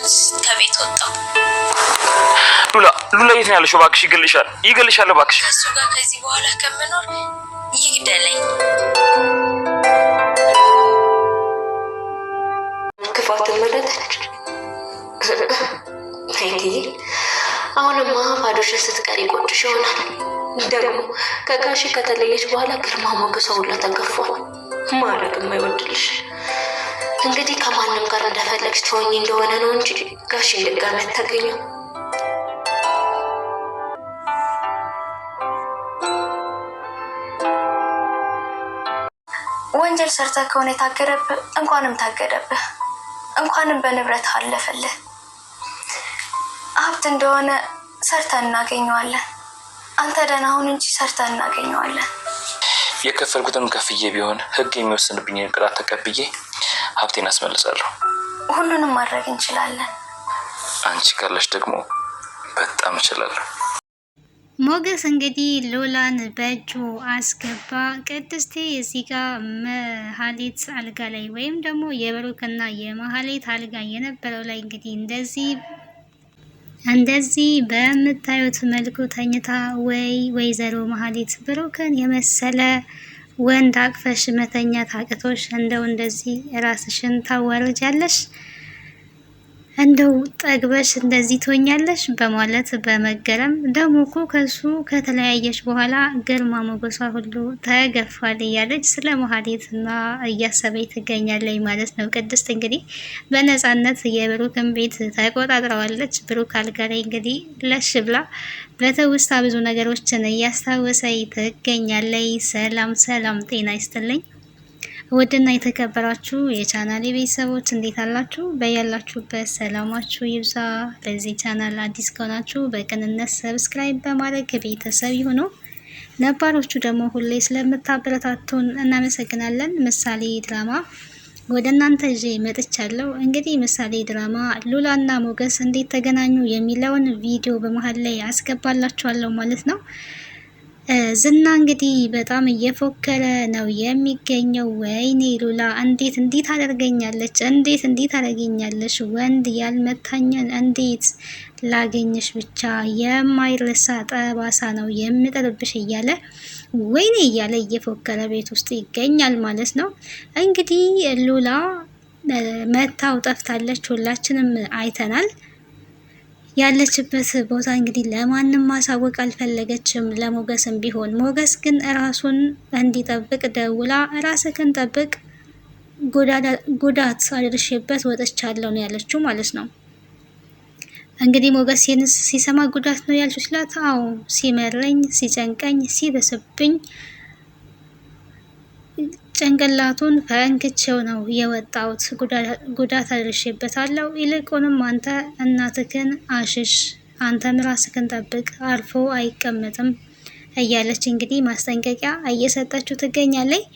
ከቤት ወጣው። ሉላ የት ነው ያለሽው? እባክሽ ይገልሻል እባክሽ። ከሱ ጋር ከዚህ በኋላ ከምኖር ይግደለኝ። ክፋት መረጥ አሁንማ ባዶሽን ስትቀሪ ቆጭሽ ይሆናል። ደግሞ ከጋሽ ከተለየች በኋላ ግርማ ሞገሷ ሁላ ተገፏል። ማረግም አይወድልሽ። እንግዲህ ከማንም ጋር እንደፈለግሽ ትሆኚ እንደሆነ ነው እንጂ ጋሽ ድጋሚ አታገኘው። ወንጀል ሰርተ ከሆነ የታገደብህ እንኳንም ታገደብህ፣ እንኳንም በንብረት አለፈልህ። ሀብት እንደሆነ ሰርተን እናገኘዋለን። አንተ ደህና ሁን እንጂ ሰርተን እናገኘዋለን። የከፈልኩትም ከፍዬ ቢሆን ህግ የሚወስንብኝ ቅጣት ተቀብዬ ሀብቴን አስመልሳለሁ። ሁሉንም ማድረግ እንችላለን። አንቺ ካለሽ ደግሞ በጣም እችላለሁ። ሞገስ እንግዲህ ሉላን በእጁ አስገባ። ቅድስቴ እዚህ ጋር መሀሌት አልጋ ላይ ወይም ደግሞ የብሩክና የመሀሌት አልጋ የነበረው ላይ እንግዲህ እንደዚህ በምታዩት መልኩ ተኝታ ወይዘሮ መሀሌት ብሩክን የመሰለ ወንድ አቅፈሽ መተኛት አቅቶሽ እንደው እንደዚህ ራስሽን ታዋርጃለሽ? እንደው ጠግበሽ እንደዚህ ትሆኛለሽ? በማለት በመገረም ደግሞ እኮ ከሱ ከተለያየች በኋላ ግርማ ሞገሷ ሁሉ ተገፏል እያለች ስለ መሀሌትና እያሰበች ትገኛለች ማለት ነው። ቅድስት እንግዲህ በነፃነት የብሩክን ቤት ተቆጣጥረዋለች። ብሩክ አልጋ ላይ እንግዲህ ለሽ ብላ በትውስታ ብዙ ነገሮችን እያስታወሰች ትገኛለች። ሰላም ጤና ይስጥልኝ ውድና የተከበራችሁ የቻናሌ ቤተሰቦች እንዴት አላችሁ? በያላችሁበት ሰላማችሁ ይብዛ። ለዚህ ቻናል አዲስ ከሆናችሁ በቅንነት ሰብስክራይብ በማድረግ ቤተሰብ ይሁኑ። ነባሮቹ ደግሞ ሁሌ ስለምታበረታቱን እናመሰግናለን። ምሳሌ ድራማ ወደ እናንተ ይዤ መጥቻለሁ። እንግዲህ ምሳሌ ድራማ ሉላና ሞገስ እንዴት ተገናኙ የሚለውን ቪዲዮ በመሀል ላይ አስገባላችኋለሁ ማለት ነው። ዝና እንግዲህ በጣም እየፎከረ ነው የሚገኘው። ወይኔ ሉላ እንዴት ታደርገኛለች? እንዴት ታደርገኛለች? ወንድ ያልመታኘን እንዴት ላገኝሽ ብቻ የማይረሳ ጠባሳ ነው የምጥልብሽ እያለ ወይኔ እያለ እየፎከረ ቤት ውስጥ ይገኛል ማለት ነው። እንግዲህ ሉላ መታው ጠፍታለች፣ ሁላችንም አይተናል። ያለችበት ቦታ እንግዲህ ለማንም ማሳወቅ አልፈለገችም፣ ለሞገስም ቢሆን። ሞገስ ግን ራሱን እንዲጠብቅ ደውላ ራስህን ጠብቅ፣ ጉዳት አድርሼበት ወጥቻለሁ ነው ያለችው ማለት ነው። እንግዲህ ሞገስ ሲሰማ ጉዳት ነው ያልሽው ስላት፣ አዎ ሲመረኝ፣ ሲጨንቀኝ፣ ሲበስብኝ ጭንቅላቱን ፈንክቼው ነው የወጣሁት። ጉዳት አድርሼበታለሁ። ይልቁንም አንተ እናትህን አሽሽ፣ አንተም ራስህን ጠብቅ፣ አርፎ አይቀመጥም እያለች እንግዲህ ማስጠንቀቂያ እየሰጠችው ትገኛለች።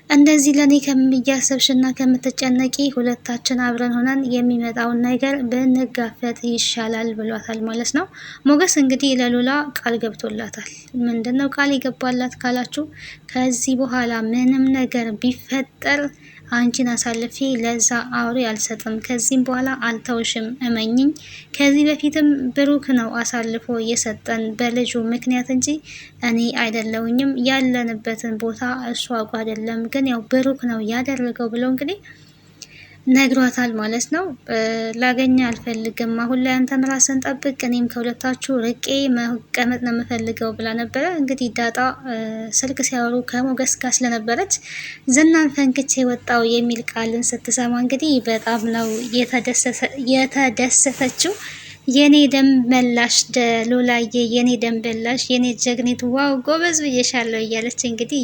እንደዚህ ለኔ ከሚያሰብሽና ከምትጨነቂ ሁለታችን አብረን ሆነን የሚመጣውን ነገር ብንጋፈጥ ይሻላል ብሏታል ማለት ነው። ሞገስ እንግዲህ ለሉላ ቃል ገብቶላታል። ምንድነው ቃል የገባላት ካላችሁ፣ ከዚህ በኋላ ምንም ነገር ቢፈጠር አንቺን አሳልፌ ለዛ አውሬ አልሰጥም። ከዚህም በኋላ አልተውሽም፣ እመኝኝ። ከዚህ በፊትም ብሩክ ነው አሳልፎ እየሰጠን በልጁ ምክንያት እንጂ እኔ አይደለሁኝም። ያለንበትን ቦታ እሱ አውቆ አይደለም፣ ግን ያው ብሩክ ነው ያደረገው ብለው እንግዲህ ነግሯታል ማለት ነው። ላገኘ አልፈልግም፣ አሁን ላይ አንተም ራስን ጠብቅ፣ እኔም ከሁለታችሁ ርቄ መቀመጥ ነው የምፈልገው ብላ ነበረ። እንግዲህ ዳጣ ስልክ ሲያወሩ ከሞገስ ጋር ስለነበረች ዝናን ፈንክቼ ወጣው የሚል ቃልን ስትሰማ እንግዲህ በጣም ነው የተደሰተችው። የኔ ደም መላሽ ሉላዬ፣ የኔ ደም መላሽ፣ የኔ ጀግኒት፣ ዋው ጎበዝ ብዬሻለሁ እያለች እንግዲህ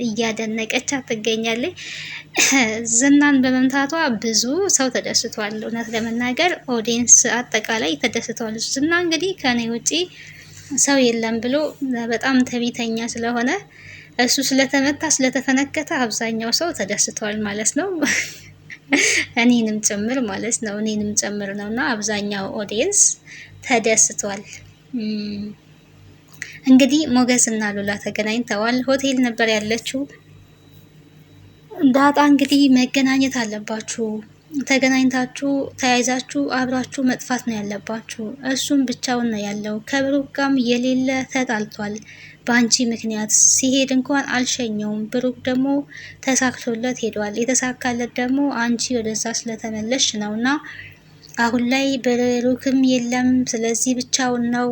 እያደነቀች ትገኛለች። ዝናን በመምታቷ ብዙ ሰው ተደስቷል። እውነት ለመናገር ኦዲየንስ አጠቃላይ ተደስቷል። ዝና እንግዲህ ከኔ ውጪ ሰው የለም ብሎ በጣም ተቢተኛ ስለሆነ እሱ ስለተመታ ስለተፈነከተ አብዛኛው ሰው ተደስቷል ማለት ነው። እኔንም ጭምር ማለት ነው። እኔንም ጭምር ነውና አብዛኛው ኦዲየንስ ተደስቷል። እንግዲህ ሞገስ እና ሉላ ተገናኝተዋል። ሆቴል ነበር ያለችው ዳጣ። እንግዲህ መገናኘት አለባችሁ ተገናኝታችሁ ተያይዛችሁ አብራችሁ መጥፋት ነው ያለባችሁ። እሱም ብቻውን ነው ያለው። ከብሩክ ጋርም የሌለ ተጣልቷል። በአንቺ ምክንያት ሲሄድ እንኳን አልሸኘውም። ብሩክ ደግሞ ተሳክቶለት ሄዷል። የተሳካለት ደግሞ አንቺ ወደዛ ስለተመለሽ ነው እና አሁን ላይ ብሩክም የለም። ስለዚህ ብቻውን ነው።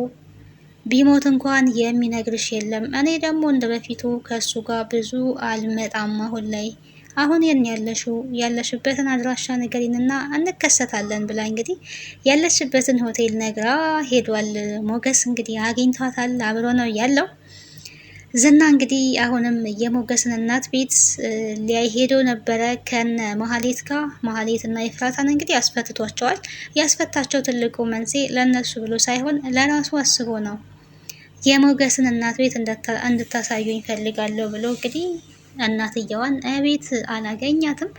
ቢሞት እንኳን የሚነግርሽ የለም። እኔ ደግሞ እንደ በፊቱ ከእሱ ጋር ብዙ አልመጣም አሁን ላይ አሁን ያለሽበትን አድራሻ ንገሪንና እንከሰታለን ብላ እንግዲህ ያለሽበትን ሆቴል ነግራ ሄዷል። ሞገስ እንግዲህ አግኝቷታል። አብሮ ነው ያለው። ዝና እንግዲህ አሁንም የሞገስን እናት ቤት ሊያይ ሄዶ ነበረ ከነ መሀሌት ጋር። መሀሌትና ኤፍራታን እንግዲህ ያስፈትቷቸዋል። ያስፈታቸው ትልቁ መንስኤ ለእነሱ ብሎ ሳይሆን ለራሱ አስቦ ነው። የሞገስን እናት ቤት እንድታሳዩኝ ፈልጋለሁ ብሎ እንግዲህ እናትየዋን ቤት አላገኛትም።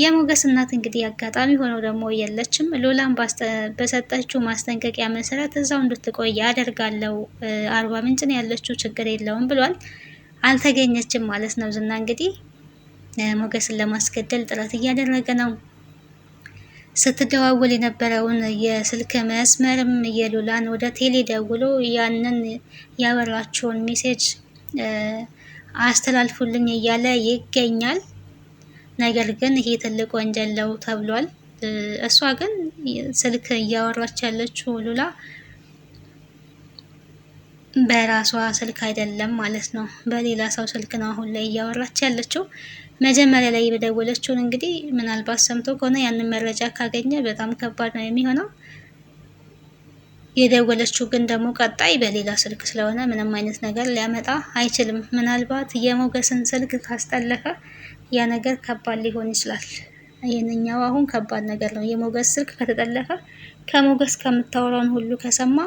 የሞገስ እናት እንግዲህ አጋጣሚ ሆነው ደግሞ የለችም። ሉላን በሰጠችው ማስጠንቀቂያ መሰረት እዛው እንድትቆይ ያደርጋለው። አርባ ምንጭ ነው ያለችው፣ ችግር የለውም ብሏል። አልተገኘችም ማለት ነው። ዝና እንግዲህ ሞገስን ለማስገደል ጥረት እያደረገ ነው። ስትደዋወል የነበረውን የስልክ መስመርም የሉላን ወደ ቴሌ ደውሎ ያንን ያወራችውን ሜሴጅ አስተላልፉልኝ እያለ ይገኛል። ነገር ግን ይሄ ትልቅ ወንጀል ነው ተብሏል። እሷ ግን ስልክ እያወራች ያለችው ሉላ በራሷ ስልክ አይደለም ማለት ነው፣ በሌላ ሰው ስልክ ነው አሁን ላይ እያወራች ያለችው። መጀመሪያ ላይ በደወለችውን እንግዲህ ምናልባት ሰምቶ ከሆነ ያንን መረጃ ካገኘ በጣም ከባድ ነው የሚሆነው። የደወለችው ግን ደግሞ ቀጣይ በሌላ ስልክ ስለሆነ ምንም አይነት ነገር ሊያመጣ አይችልም። ምናልባት የሞገስን ስልክ ካስጠለፈ ያ ነገር ከባድ ሊሆን ይችላል። ይህንኛው አሁን ከባድ ነገር ነው። የሞገስ ስልክ ከተጠለፈ ከሞገስ ከምታወራውን ሁሉ ከሰማ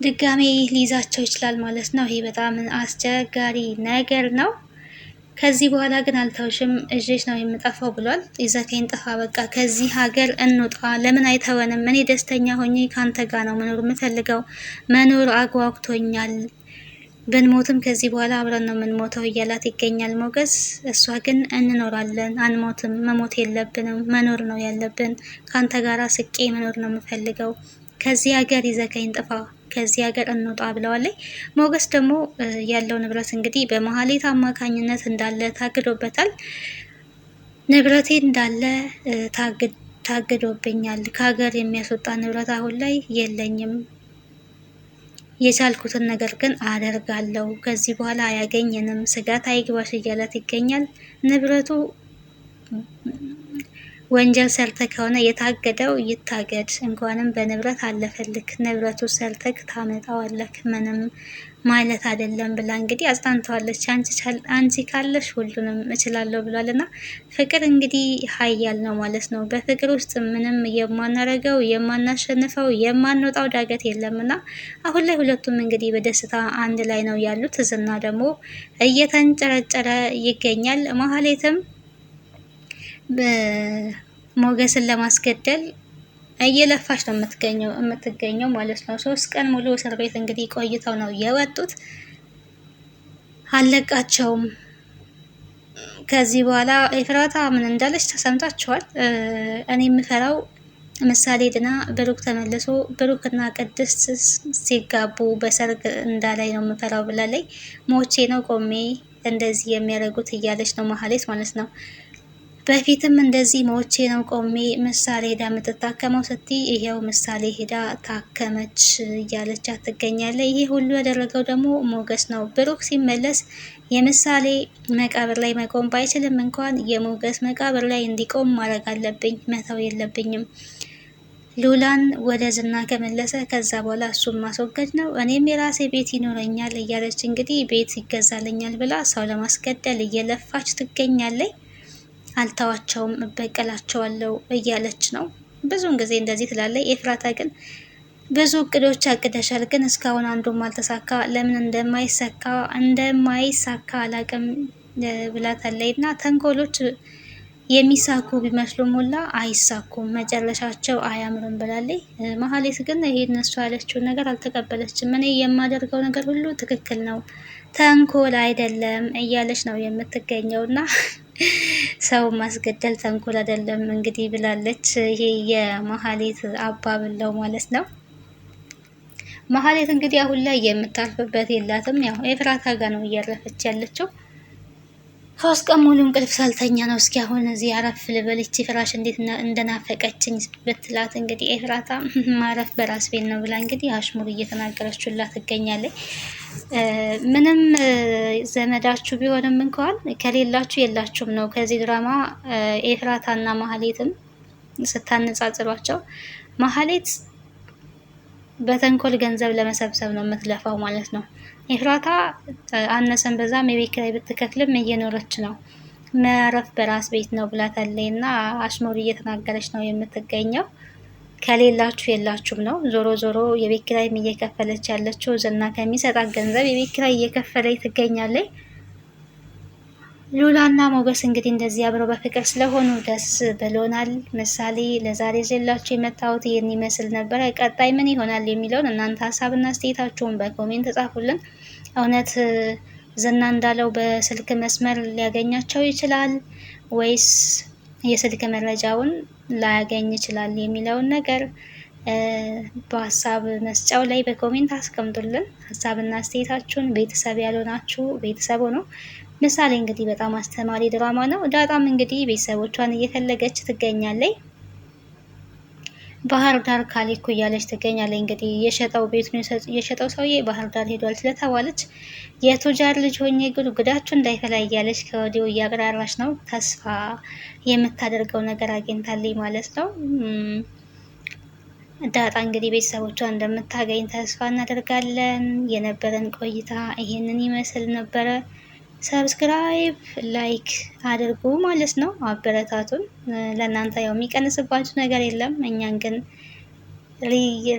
ድጋሜ ሊይዛቸው ይችላል ማለት ነው። ይሄ በጣም አስቸጋሪ ነገር ነው። ከዚህ በኋላ ግን አልተውሽም፣ እዤሽ ነው የምጠፋው ብሏል። ይዘከኝ ጥፋ፣ በቃ ከዚህ ሀገር እንውጣ፣ ለምን አይተወንም? እኔ ደስተኛ ሆኜ ካንተ ጋር ነው መኖር የምፈልገው፣ መኖር አጓጉቶኛል፣ ብንሞትም ከዚህ በኋላ አብረን ነው የምንሞተው እያላት ይገኛል ሞገስ። እሷ ግን እንኖራለን፣ አንሞትም፣ መሞት የለብንም፣ መኖር ነው ያለብን፣ ካንተ ጋራ ስቄ መኖር ነው የምፈልገው፣ ከዚህ ሀገር ይዘከኝ ጥፋ፣ ከዚህ ሀገር እንውጣ ብለዋለች። ሞገስ ደግሞ ያለው ንብረት እንግዲህ በመሀሌት አማካኝነት እንዳለ ታግዶበታል። ንብረቴ እንዳለ ታግዶብኛል፣ ከሀገር የሚያስወጣ ንብረት አሁን ላይ የለኝም፣ የቻልኩትን ነገር ግን አደርጋለሁ፣ ከዚህ በኋላ አያገኘንም፣ ስጋት አይግባሽ እያላት ይገኛል። ንብረቱ ወንጀል ሰርተ ከሆነ የታገደው ይታገድ፣ እንኳንም በንብረት አለፈልክ፣ ንብረቱ ሰርተክ ታመጣዋለክ፣ ምንም ማለት አይደለም ብላ እንግዲህ አጽናንተዋለች። አንቺ ካለሽ ሁሉንም እችላለሁ ብሏል። እና ፍቅር እንግዲህ ኃያል ነው ማለት ነው። በፍቅር ውስጥ ምንም የማናረገው የማናሸንፈው የማንወጣው ዳገት የለም እና አሁን ላይ ሁለቱም እንግዲህ በደስታ አንድ ላይ ነው ያሉት። ዝና ደግሞ እየተንጨረጨረ ይገኛል። መሀሌትም ሞገስን ለማስገደል እየለፋች ነው የምትገኘው ማለት ነው። 3 ቀን ሙሉ እስር ቤት እንግዲህ ቆይተው ነው የወጡት። አለቃቸውም። ከዚህ በኋላ ኤፍራታ ምን እንዳለች ተሰምታችኋል። እኔ የምፈራው ምሳሌ ድና ብሩክ ተመልሶ ብሩክና ቅድስት ሲጋቡ በሰርግ እንዳላይ ነው የምፈራው ብላለች። ሞቼ ነው ቆሜ እንደዚህ የሚያደርጉት እያለች ነው መሀሌት ማለት ነው። በፊትም እንደዚህ ሞቼ ነው ቆሜ ምሳሌ ሄዳ የምትታከመው ስትይ ይሄው ምሳሌ ሄዳ ታከመች እያለች ትገኛለች። ይሄ ሁሉ ያደረገው ደግሞ ሞገስ ነው። ብሩክ ሲመለስ የምሳሌ መቃብር ላይ መቆም ባይችልም እንኳን የሞገስ መቃብር ላይ እንዲቆም ማድረግ አለብኝ፣ መተው የለብኝም። ሉላን ወደ ዝና ከመለሰ ከዛ በኋላ እሱን ማስወገድ ነው፣ እኔም የራሴ ቤት ይኖረኛል እያለች እንግዲህ ቤት ይገዛልኛል ብላ ሰው ለማስገደል እየለፋች ትገኛለች። አልተዋቸውም፣ እበቀላቸዋለሁ እያለች ነው። ብዙውን ጊዜ እንደዚህ ትላለች። ኤፍራታ ግን ብዙ እቅዶች አቅደሻል፣ ግን እስካሁን አንዱም አልተሳካ፣ ለምን እንደማይሳካ አላቅም ብላታለች። እና ተንኮሎች የሚሳኩ ቢመስሉም ሁላ አይሳኩም፣ መጨረሻቸው አያምርም ብላለች። መሀሌት ግን ይሄ እነሱ ያለችውን ነገር አልተቀበለችም። እኔ የማደርገው ነገር ሁሉ ትክክል ነው፣ ተንኮል አይደለም እያለች ነው የምትገኘው። እና ሰው ማስገደል ተንኮል አይደለም እንግዲህ ብላለች። ይሄ የመሀሌት አባብለው ማለት ነው። መሀሌት እንግዲህ አሁን ላይ የምታርፍበት የላትም። ያው ኤፍራታ ጋር ነው እያረፈች ያለችው። 3 ቀን ሙሉ እንቅልፍ ሳልተኛ ነው እስኪ አሁን እዚህ አረፍ ልበል፣ ይቺ ፍራሽ እንዴት እንደናፈቀችኝ ብትላት እንግዲህ ኤፍራታ ማረፍ በራስ ቤት ነው ብላ እንግዲህ አሽሙር እየተናገረችላት ትገኛለች። ምንም ዘመዳችሁ ቢሆንም እንኳን ከሌላችሁ የላችሁም ነው። ከዚህ ድራማ ኤፍራታና መሀሌትን ስታነጻጽሯቸው መሀሌት በተንኮል ገንዘብ ለመሰብሰብ ነው የምትለፋው ማለት ነው። ኤፍራታ አነሰን በዛም የቤት ኪራይ ብትከፍልም እየኖረች ነው። ማረፍ በራስ ቤት ነው ብላታለች እና አሽሙር እየተናገረች ነው የምትገኘው። ከሌላችሁ የላችሁም ነው። ዞሮ ዞሮ የቤት ኪራይም እየከፈለች ያለችው ዝና ከሚሰጣት ገንዘብ የቤት ኪራይ እየከፈለች ትገኛለች። ሉላና ሞገስ እንግዲህ እንደዚህ አብረው በፍቅር ስለሆኑ ደስ ብሎናል። ምሳሌ ለዛሬ ይዤላችሁ የመጣሁት ይህን ይመስል ነበረ። ቀጣይ ምን ይሆናል የሚለውን እናንተ ሀሳብና አስተያየታችሁን በኮሜንት ጻፉልን። እውነት ዝና እንዳለው በስልክ መስመር ሊያገኛቸው ይችላል ወይስ የስልክ መረጃውን ላያገኝ ይችላል የሚለውን ነገር በሀሳብ መስጫው ላይ በኮሜንት አስቀምጡልን። ሀሳብና አስተያየታችሁን። ቤተሰብ ያልሆናችሁ ቤተሰብ ሆኖ ምሳሌ እንግዲህ በጣም አስተማሪ ድራማ ነው። ዳጣም እንግዲህ ቤተሰቦቿን እየፈለገች ትገኛለች። ባህር ዳር ካሌኩ እያለች ትገኛለች። እንግዲህ የሸጠው ሰውዬ ባህር ዳር ሄዷል ስለተባለች የቱጃር ልጅ ሆኜ ጉዳችሁ እንዳይፈላ እያለች ከወዲሁ እያቅራራች ነው። ተስፋ የምታደርገው ነገር አግኝታለች ማለት ነው። ዳጣ እንግዲህ ቤተሰቦቿን እንደምታገኝ ተስፋ እናደርጋለን። የነበረን ቆይታ ይሄንን ይመስል ነበረ። ሰብስክራይብ ላይክ አድርጉ ማለት ነው። አበረታቱን። ለእናንተ ያው የሚቀንስባችሁ ነገር የለም። እኛን ግን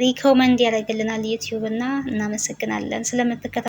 ሪኮመንድ ያደርግልናል ዩቲዩብ እና እናመሰግናለን ስለምትከታተሉ።